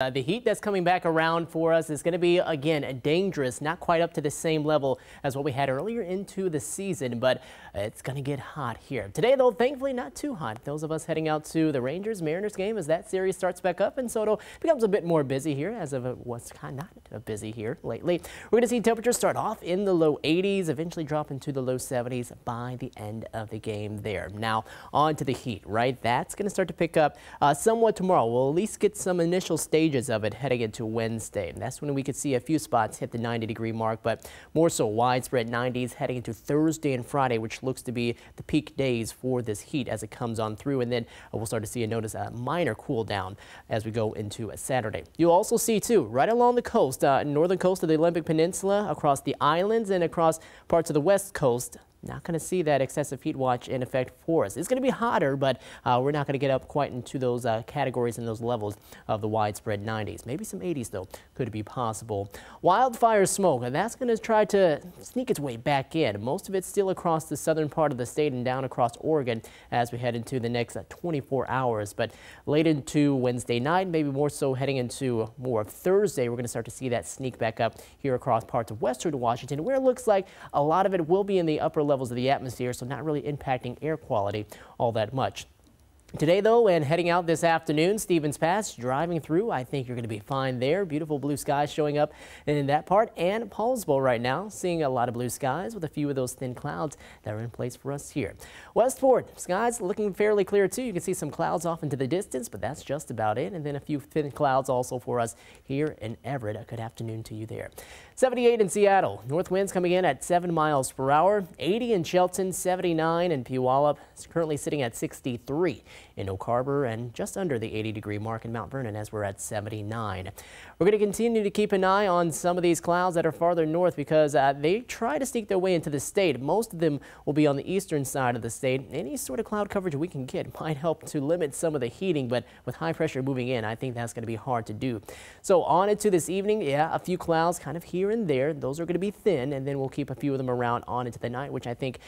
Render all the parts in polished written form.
The heat that's coming back around for us is going to be, again, dangerous, not quite up to the same level as what we had earlier into the season, but it's going to get hot here. Today, though, thankfully not too hot. Those of us heading out to the Rangers-Mariners game as that series starts back up, and SoDo becomes a bit more busy here as of it was kind of not busy here lately. We're going to see temperatures start off in the low 80s, eventually drop into the low 70s by the end of the game there. Now, on to the heat, right? That's going to start to pick up somewhat tomorrow. We'll at least get some initial stages of it heading into Wednesday. And that's when we could see a few spots hit the 90-degree mark, but more so widespread 90s heading into Thursday and Friday, which looks to be the peak days for this heat as it comes on through. And then we'll start to see a minor cool down as we go into Saturday. You'll also see, too, right along the coast, northern coast of the Olympic Peninsula, across the islands and across parts of the west coast, not going to see that excessive heat watch in effect for us. It's going to be hotter, but we're not going to get up quite into those categories and those levels of the widespread 90s. Maybe some 80s, though, could be possible. Wildfire smoke, and that's going to try to sneak its way back in. Most of it's still across the southern part of the state and down across Oregon as we head into the next 24 hours. But late into Wednesday night, maybe more so heading into more of Thursday, we're going to start to see that sneak back up here across parts of western Washington, where it looks like a lot of it will be in the upper levels of the atmosphere, so not really impacting air quality all that much. Today, though, and heading out this afternoon, Stevens Pass, driving through, I think you're going to be fine there. Beautiful blue skies showing up in that part. And Paulsville right now, seeing a lot of blue skies with a few of those thin clouds that are in place for us here. Westport, skies looking fairly clear, too. You can see some clouds off into the distance, but that's just about it. And then a few thin clouds also for us here in Everett. A good afternoon to you there. 78 in Seattle. North winds coming in at 7 miles per hour. 80 in Shelton, 79 in Puyallup. It's currently sitting at 63 in Oak Harbor and just under the 80-degree mark in Mount Vernon as we're at 79. We're going to continue to keep an eye on some of these clouds that are farther north because they try to sneak their way into the state. Most of them will be on the eastern side of the state. Any sort of cloud coverage we can get might help to limit some of the heating, but with high pressure moving in, I think that's going to be hard to do. So on into this evening, yeah, a few clouds kind of here and there. Those are going to be thin, and then we'll keep a few of them around on into the night, which I think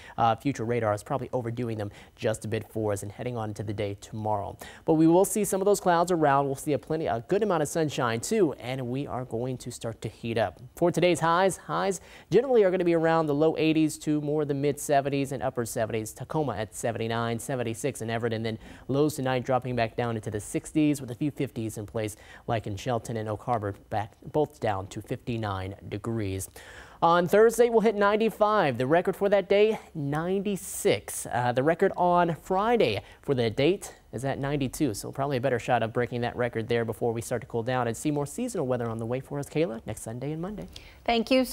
future radar is probably overdoing them just a bit for us and heading on into the day tomorrow. But we will see some of those clouds around. We'll see a good amount of sunshine too, and we are going to start to heat up. For today's highs generally are going to be around the low 80s to more the mid 70s and upper 70s. Tacoma at 79, 76 in Everett, and then lows tonight dropping back down into the 60s with a few 50s in place, like in Shelton and Oak Harbor, back both down to 59 degrees. On Thursday, we'll hit 95. The record for that day, 96. The record on Friday for the date is at 92. So probably a better shot of breaking that record there before we start to cool down and see more seasonal weather on the way for us, Kayla, next Sunday and Monday. Thank you.